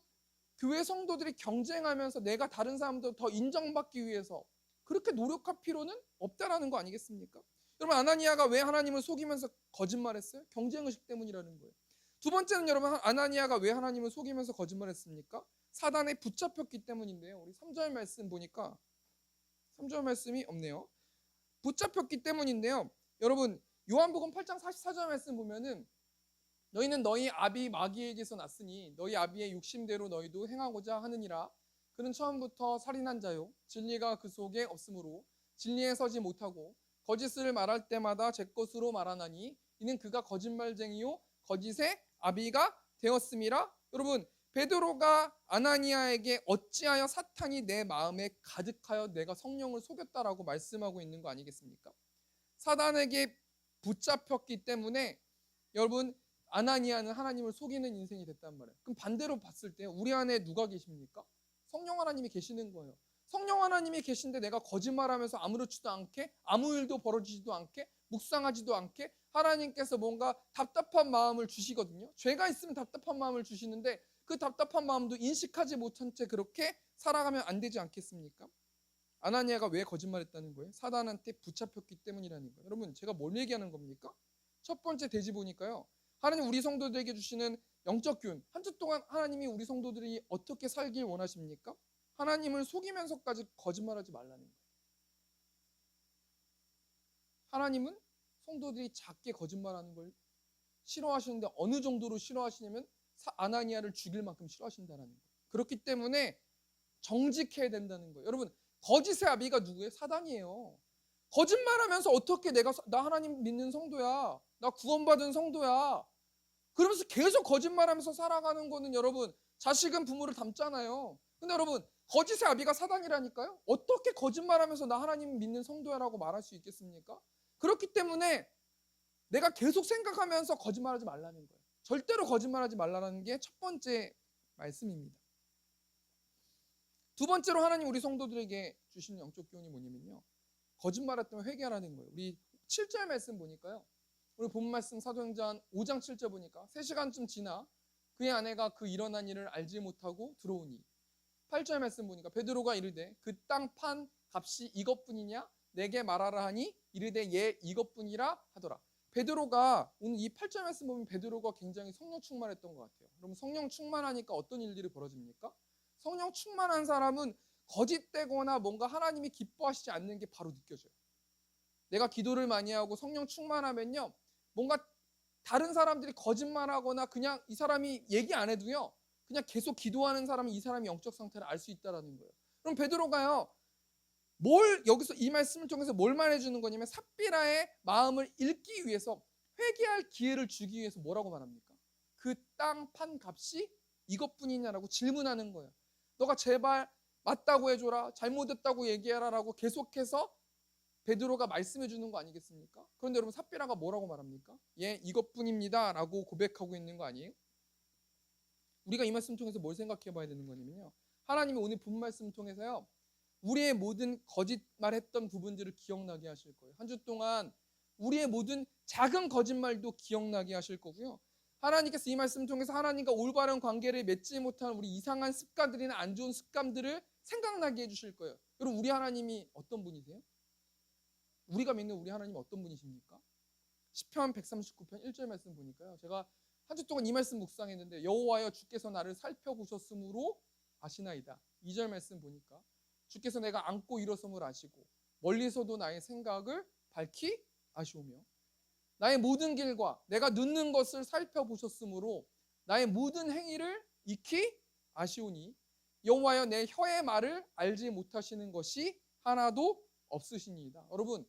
교회 성도들이 경쟁하면서 내가 다른 사람들 더 인정받기 위해서 그렇게 노력할 필요는 없다라는 거 아니겠습니까? 여러분, 아나니아가 왜 하나님을 속이면서 거짓말했어요? 경쟁의식 때문이라는 거예요. 두 번째는 여러분, 아나니아가 왜 하나님을 속이면서 거짓말했습니까? 사단에 붙잡혔기 때문인데요. 우리 3절 말씀 보니까 3절 말씀이 없네요. 붙잡혔기 때문인데요. 여러분, 요한복음 8장 44절 말씀 보면은 너희는 너희 아비 마귀에게서 났으니 너희 아비의 욕심대로 너희도 행하고자 하느니라. 그는 처음부터 살인한 자요 진리가 그 속에 없으므로 진리에 서지 못하고 거짓을 말할 때마다 제 것으로 말하나니 이는 그가 거짓말쟁이요 거짓의 아비가 되었음이라. 여러분, 베드로가 아나니아에게 어찌하여 사탄이 내 마음에 가득하여 내가 성령을 속였다라고 말씀하고 있는 거 아니겠습니까? 사단에게 붙잡혔기 때문에 여러분, 아나니아는 하나님을 속이는 인생이 됐단 말이에요. 그럼 반대로 봤을 때 우리 안에 누가 계십니까? 성령 하나님이 계시는 거예요. 성령 하나님이 계신데 내가 거짓말하면서 아무렇지도 않게 아무 일도 벌어지지도 않게 묵상하지도 않게 하나님께서 뭔가 답답한 마음을 주시거든요. 죄가 있으면 답답한 마음을 주시는데 그 답답한 마음도 인식하지 못한 채 그렇게 살아가면 안 되지 않겠습니까? 아나니아가 왜 거짓말했다는 거예요? 사단한테 붙잡혔기 때문이라는 거예요. 여러분, 제가 뭘 얘기하는 겁니까? 첫 번째 대지 보니까요. 하나님 우리 성도들에게 주시는 영적 교훈. 한 주 동안 하나님이 우리 성도들이 어떻게 살길 원하십니까? 하나님을 속이면서까지 거짓말하지 말라는 거예요. 하나님은 성도들이 작게 거짓말하는 걸 싫어하시는데 어느 정도로 싫어하시냐면 아나니아를 죽일 만큼 싫어하신다는 거예요. 그렇기 때문에 정직해야 된다는 거예요. 여러분, 거짓의 아비가 누구예요? 사단이에요. 거짓말하면서 어떻게 나 하나님 믿는 성도야, 나 구원받은 성도야, 그러면서 계속 거짓말하면서 살아가는 거는 여러분, 자식은 부모를 닮잖아요. 근데 여러분, 거짓의 아비가 사단이라니까요. 어떻게 거짓말하면서 나 하나님 믿는 성도야라고 말할 수 있겠습니까? 그렇기 때문에 내가 계속 생각하면서 거짓말하지 말라는 거예요. 절대로 거짓말하지 말라는 게 첫 번째 말씀입니다. 두 번째로 하나님 우리 성도들에게 주시는 영적 교훈이 뭐냐면요, 거짓말했다면 회개하라는 거예요. 우리 7절 말씀 보니까요, 우리 본 말씀 사도행전 5장 7절 보니까 3시간쯤 지나 그의 아내가 그 일어난 일을 알지 못하고 들어오니, 8절 말씀 보니까 베드로가 이르되 그 땅 판 값이 이것뿐이냐 내게 말하라 하니 이르되 예 이것뿐이라 하더라. 베드로가 오늘 이 8절 말씀 보면 베드로가 굉장히 성령 충만했던 것 같아요. 그럼 성령 충만하니까 어떤 일들이 벌어집니까? 성령 충만한 사람은 거짓되거나 뭔가 하나님이 기뻐하시지 않는 게 바로 느껴져요. 내가 기도를 많이 하고 성령 충만하면요, 뭔가 다른 사람들이 거짓말하거나 그냥 이 사람이 얘기 안 해도요, 그냥 계속 기도하는 사람은 이 사람의 영적 상태를 알 수 있다는 거예요. 그럼 베드로가요, 여기서 이 말씀을 통해서 뭘 말해주는 거냐면 삽비라의 마음을 읽기 위해서, 회개할 기회를 주기 위해서 뭐라고 말합니까? 그 땅 판 값이 이것뿐이냐라고 질문하는 거예요. 너가 제발 맞다고 해줘라, 잘못했다고 얘기해라라고 계속해서 베드로가 말씀해 주는 거 아니겠습니까? 그런데 여러분, 삽비라가 뭐라고 말합니까? 예, 이것뿐입니다 라고 고백하고 있는 거 아니에요? 우리가 이 말씀 통해서 뭘 생각해 봐야 되는 거냐면요, 하나님이 오늘 본 말씀 통해서요, 우리의 모든 거짓말했던 부분들을 기억나게 하실 거예요. 한 주 동안 우리의 모든 작은 거짓말도 기억나게 하실 거고요. 하나님께서 이 말씀 통해서 하나님과 올바른 관계를 맺지 못한 우리 이상한 습관들이나 안 좋은 습관들을 생각나게 해주실 거예요. 여러분, 우리 하나님이 어떤 분이세요? 우리가 믿는 우리 하나님이 어떤 분이십니까? 시편 139편 1절 말씀 보니까요, 제가 한 주 동안 이 말씀 묵상했는데 여호와여 주께서 나를 살펴보셨으므로 아시나이다. 2절 말씀 보니까 주께서 내가 앉고 일어섬을 아시고 멀리서도 나의 생각을 밝히 아시오며 나의 모든 길과 내가 늦는 것을 살펴보셨으므로 나의 모든 행위를 익히 아시오니 여호와여 내 혀의 말을 알지 못하시는 것이 하나도 없으시니이다. 여러분,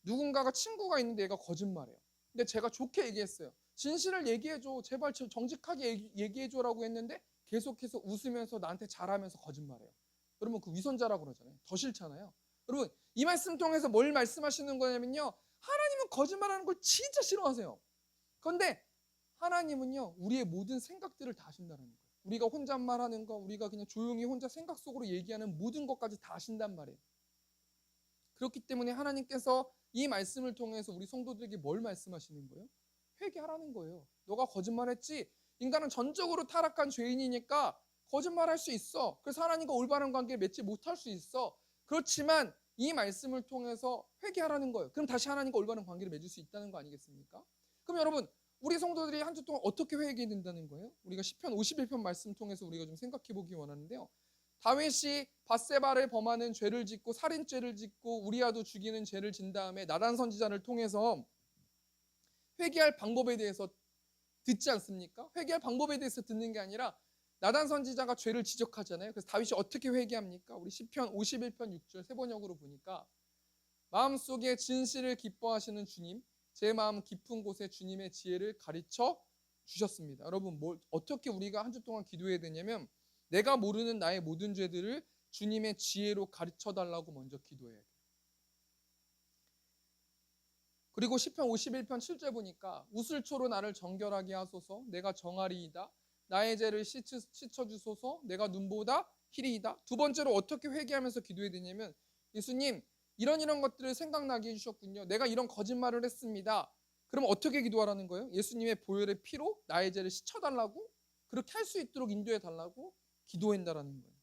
누군가가 친구가 있는데 얘가 거짓말해요. 근데 제가 좋게 얘기했어요. 진실을 얘기해줘, 제발 정직하게 얘기해줘라고 했는데 계속해서 웃으면서 나한테 잘하면서 거짓말해요. 여러분, 그 위선자라고 그러잖아요. 더 싫잖아요. 여러분, 이 말씀 통해서 뭘 말씀하시는 거냐면요, 하나님은 거짓말하는 걸 진짜 싫어하세요. 그런데 하나님은요, 우리의 모든 생각들을 다 아신다는 거예요. 우리가 혼잣말하는 거, 우리가 그냥 조용히 혼자 생각 속으로 얘기하는 모든 것까지 다 아신단 말이에요. 그렇기 때문에 하나님께서 이 말씀을 통해서 우리 성도들에게 뭘 말씀하시는 거예요? 회개하라는 거예요. 너가 거짓말했지? 인간은 전적으로 타락한 죄인이니까 거짓말할 수 있어. 그래서 하나님과 올바른 관계를 맺지 못할 수 있어. 그렇지만 이 말씀을 통해서 회개하라는 거예요. 그럼 다시 하나님과 올바른 관계를 맺을 수 있다는 거 아니겠습니까? 그럼 여러분, 우리 성도들이 한 주 동안 어떻게 회개된다는 거예요? 우리가 시편 51편 말씀 통해서 우리가 좀 생각해 보기 원하는데요. 다윗이 밧세바를 범하는 죄를 짓고 살인죄를 짓고 우리아도 죽이는 죄를 진 다음에 나단 선지자를 통해서 회개할 방법에 대해서 듣지 않습니까? 회개할 방법에 대해서 듣는 게 아니라 나단 선지자가 죄를 지적하잖아요. 그래서 다윗이 어떻게 회개합니까? 우리 시편 51편 6절 세 번역으로 보니까 마음속에 진실을 기뻐하시는 주님, 제 마음 깊은 곳에 주님의 지혜를 가르쳐 주셨습니다. 여러분, 어떻게 우리가 한 주 동안 기도해야 되냐면 내가 모르는 나의 모든 죄들을 주님의 지혜로 가르쳐 달라고 먼저 기도해야 돼요. 그리고 시편 51편 7절 보니까 우슬초로 나를 정결하게 하소서, 내가 정하리이다. 나의 죄를 씻어주소서, 내가 눈보다 희리이다. 두 번째로 어떻게 회개하면서 기도해야 되냐면 예수님, 이런 것들을 생각나게 해주셨군요. 내가 이런 거짓말을 했습니다. 그럼 어떻게 기도하라는 거예요? 예수님의 보혈의 피로 나의 죄를 씻어달라고, 그렇게 할 수 있도록 인도해달라고 기도한다라는 거예요.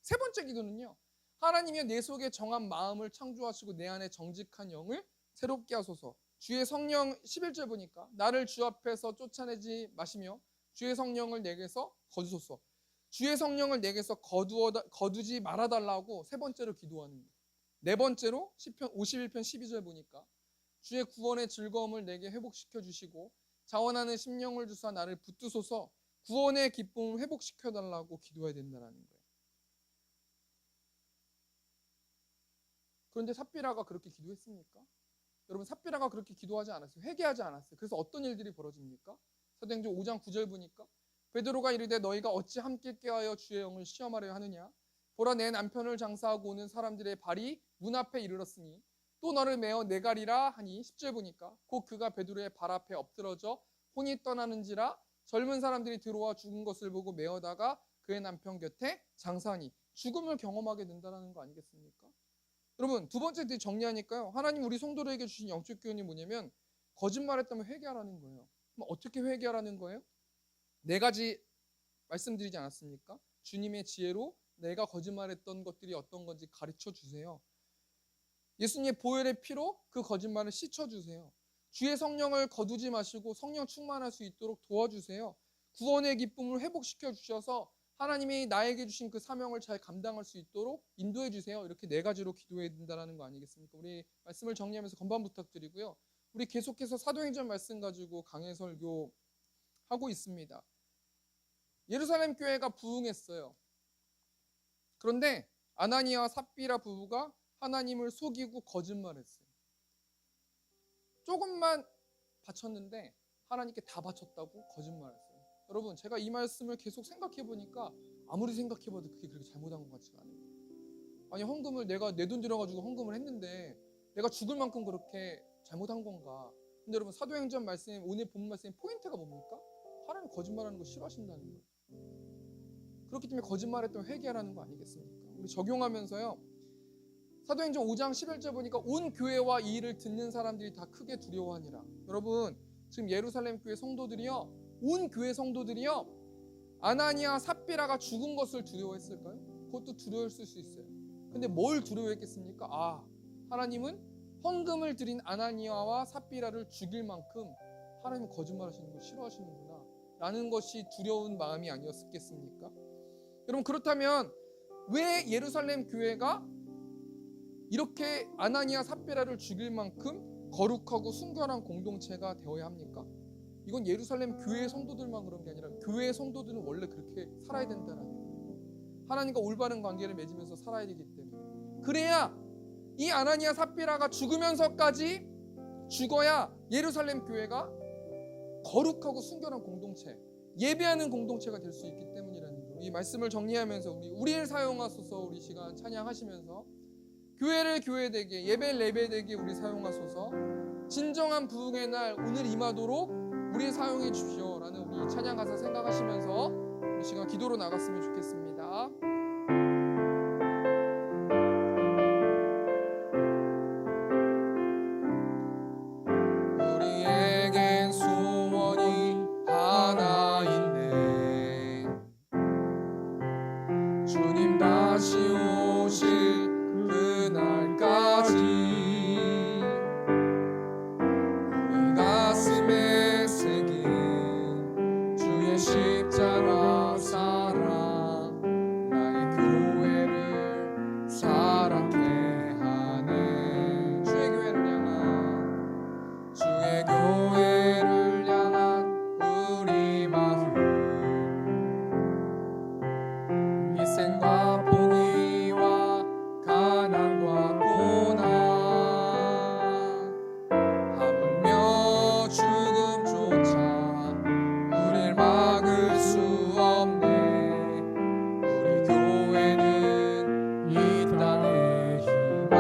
세 번째 기도는요, 하나님이여 내 속에 정한 마음을 창조하시고 내 안에 정직한 영을 새롭게 하소서. 주의 성령 11절 보니까 나를 주 앞에서 쫓아내지 마시며 주의 성령을 내게서 거두소서. 주의 성령을 내게서 거두지 말아달라고 세 번째로 기도하는 거예요. 네 번째로 시편 51편 12절 보니까 주의 구원의 즐거움을 내게 회복시켜 주시고 자원하는 심령을 주사 나를 붙드소서. 구원의 기쁨을 회복시켜 달라고 기도해야 된다는 거예요. 그런데 삽비라가 그렇게 기도했습니까? 여러분, 삽비라가 그렇게 기도하지 않았어요. 회개하지 않았어요. 그래서 어떤 일들이 벌어집니까? 사도행전 5장 9절 보니까 베드로가 이르되 너희가 어찌 함께 깨하여 주의 영을 시험하려 하느냐? 보라 내 남편을 장사하고 오는 사람들의 발이 문 앞에 이르렀으니 또 너를 메어 내가리라 하니 10절 보니까 곧 그가 베드로의 발 앞에 엎드러져 혼이 떠나는지라 젊은 사람들이 들어와 죽은 것을 보고 메어다가 그의 남편 곁에 장사하니 죽음을 경험하게 된다는 거 아니겠습니까? 여러분, 두 번째 정리하니까요, 하나님 우리 성도들에게 주신 영적 교훈이 뭐냐면 거짓말했다면 회개하라는 거예요. 그럼 어떻게 회개하라는 거예요? 네 가지 말씀드리지 않았습니까? 주님의 지혜로 내가 거짓말했던 것들이 어떤 건지 가르쳐 주세요. 예수님의 보혈의 피로 그 거짓말을 씻어주세요. 주의 성령을 거두지 마시고 성령 충만할 수 있도록 도와주세요. 구원의 기쁨을 회복시켜 주셔서 하나님이 나에게 주신 그 사명을 잘 감당할 수 있도록 인도해 주세요. 이렇게 네 가지로 기도해야 된다는 거 아니겠습니까? 우리 말씀을 정리하면서 건반 부탁드리고요. 우리 계속해서 사도행전 말씀 가지고 강해 설교하고 있습니다. 예루살렘 교회가 부흥했어요. 그런데 아나니아와 삽비라 부부가 하나님을 속이고 거짓말했어요. 조금만 바쳤는데 하나님께 다 바쳤다고 거짓말했어요. 여러분, 제가 이 말씀을 계속 생각해 보니까 아무리 생각해 봐도 그게 그렇게 잘못한 것 같지가 않아요. 아니, 헌금을 내가 내 돈 들여가지고 헌금을 했는데 내가 죽을 만큼 그렇게 잘못한 건가? 근데 여러분, 사도행전 말씀, 오늘 본 말씀의 포인트가 뭡니까? 하나님 거짓말하는 거 싫어하신다는 거예요. 그렇기 때문에 거짓말했던 회개하라는 거 아니겠습니까? 우리 적용하면서요, 사도행전 5장 11절 보니까 온 교회와 이 일을 듣는 사람들이 다 크게 두려워하니라. 여러분, 지금 예루살렘 교회 성도들이요, 온 교회 성도들이요, 아나니아 삽비라가 죽은 것을 두려워했을까요? 그것도 두려웠을 수 있어요. 근데 뭘 두려워했겠습니까? 하나님은 헌금을 드린 아나니아와 삽비라를 죽일 만큼 하나님은 거짓말하시는 걸 싫어하시는구나 라는 것이 두려운 마음이 아니었겠습니까? 여러분, 그렇다면 왜 예루살렘 교회가 이렇게 아나니아 삽비라를 죽일 만큼 거룩하고 순결한 공동체가 되어야 합니까? 이건 예루살렘 교회 성도들만 그런 게 아니라 교회 성도들은 원래 그렇게 살아야 된다는 거예요. 하나님과 올바른 관계를 맺으면서 살아야 되기 때문에. 그래야 이 아나니아 삽비라가 죽으면서까지 죽어야 예루살렘 교회가 거룩하고 순결한 공동체, 예배하는 공동체가 될 수 있기 때문이라는 거예요. 이 말씀을 정리하면서 우리를 사용하소서. 우리 시간 찬양하시면서 교회를 교회되게, 예배를 예배되게 우리 사용하소서. 진정한 부흥의 날 오늘 임하도록 우리 사용해 주시오 라는 우리 찬양 가사 생각하시면서 우리 시간 기도로 나갔으면 좋겠습니다. 우리에겐 소원이 하나인데 주님 다시 오실 그날까지 우리 가슴에 새긴 주의 십자가 사랑 재난과 고난 하물며 죽음조차 우릴 막을 수 없네. 우리 교회는 이 땅의 희망.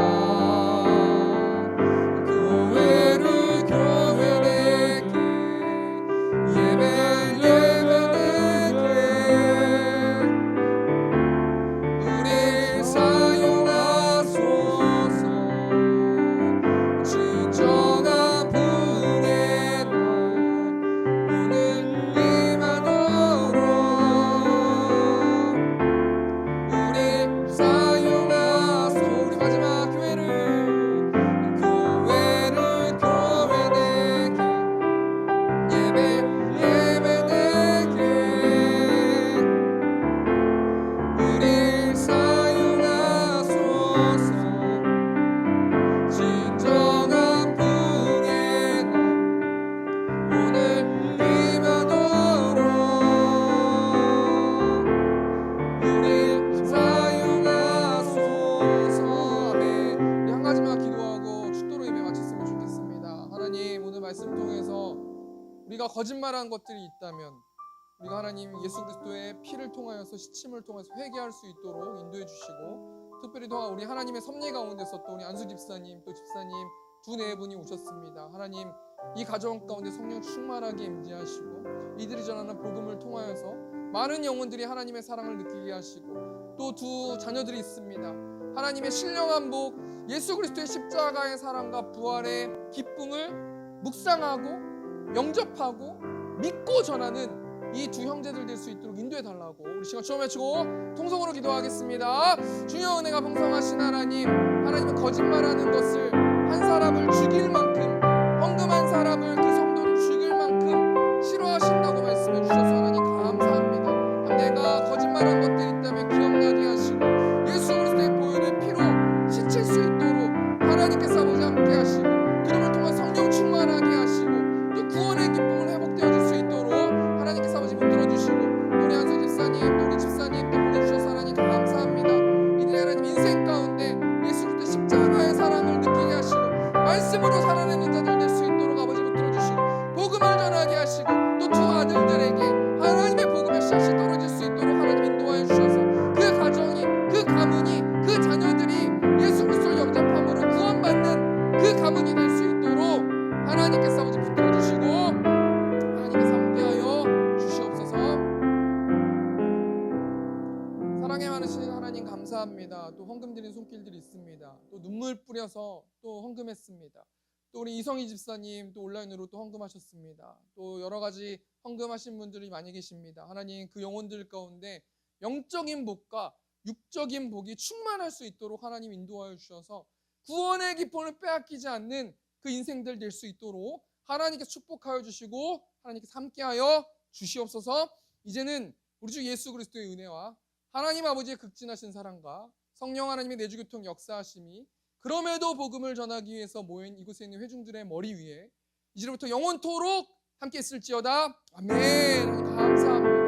교회를 교회 내게 예배 내게 우리 사용하소서. 진정한 분의 날 오늘 임하도록 우리 사용하소. 우리 마지막 교회 내게 예배 내게 우리 사용하소서. 진정한 분의 날 오늘 임하도록 우리 사용하소서. 아멘. 우리 한 가지만 기도하고 축도로 예배 마쳤으면 좋겠습니다. 하나님, 오늘 말씀 통해서 우리가 거짓말한 것들이 있다면 우리가 하나님 예수 그리스도의 피를 통하여서 시침을 통해서 회개할 수 있도록 인도해 주시고, 특별히 또 우리 하나님의 섭리 가운데서 또 우리 안수 집사님 또 집사님 두 네 분이 오셨습니다. 하나님, 이 가정 가운데 성령 충만하게 임재하시고 이들이 전하는 복음을 통하여서 많은 영혼들이 하나님의 사랑을 느끼게 하시고, 또 두 자녀들이 있습니다. 하나님의 신령한 복, 예수 그리스도의 십자가의 사랑과 부활의 기쁨을 묵상하고 영접하고 믿고 전하는 이 두 형제들 될 수 있도록 인도해 달라고 우리 시간 주여 외치고 통성으로 기도하겠습니다. 주여, 은혜가 풍성하신 하나님, 하나님은 거짓말하는 것을 한 사람을 죽일 만큼, 헌금한 사람을, 그 성도를 죽일 만큼 싫어하신다고 말씀해 주셔서 하나님 감사합니다. 내가 거짓말한 것들이 있다면 기억나게 하시고 예수 그리스도의 보혈의 피로 씻을 수 있도록 하나님께서 아버지 함께 하시고, 그름을 통해 성령 충만하게 하시고, 또 구원의 기쁨을 회복되어 줄 수 있도록 하나님께서 아버지 붙들어 주시고, 우리 한서 집사님 또 우리 집사님 또 보내주셔서 하나님 감사합니다. 이들의 하나님 인생 가운데 예수 그리스도의 십자가의 사랑을 느끼게 하시고 말씀으로 살아내는 자들 될 수 있도록 아버지 붙들어 주시고, 복음을 전하게 하시고, 또 두 아들들에게 하나님의 복음의 씨앗이 떨어질 수 있도록 하나님 인도하여 주셔서 그 가정이, 그 가문이, 그 자녀들이 예수 그리스도를 영접함으로 구원받는 그 가문이 될 수 있도록 하나님께서 아버지 붙들어 주시고 하나님께서 함께하여 주시옵소서. 사랑에 많으신 하나님 감사합니다. 또 헌금 드린 손길들이 있습니다. 또 눈물 뿌려서 또 헌금했습니다. 또 우리 이성희 집사님 또 온라인으로 또 헌금하셨습니다. 또 여러 가지 헌금하신 분들이 많이 계십니다. 하나님, 그 영혼들 가운데 영적인 복과 육적인 복이 충만할 수 있도록 하나님 인도하여 주셔서 구원의 기쁨을 빼앗기지 않는 그 인생들 될 수 있도록 하나님께서 축복하여 주시고 하나님께서 함께하여 주시옵소서. 이제는 우리 주 예수 그리스도의 은혜와 하나님 아버지의 극진하신 사랑과 성령 하나님의 내주교통 역사하심이, 그럼에도 복음을 전하기 위해서 모인 이곳에 있는 회중들의 머리 위에 이제부터 영원토록 함께 있을지어다. 아멘. 하나님 감사합니다.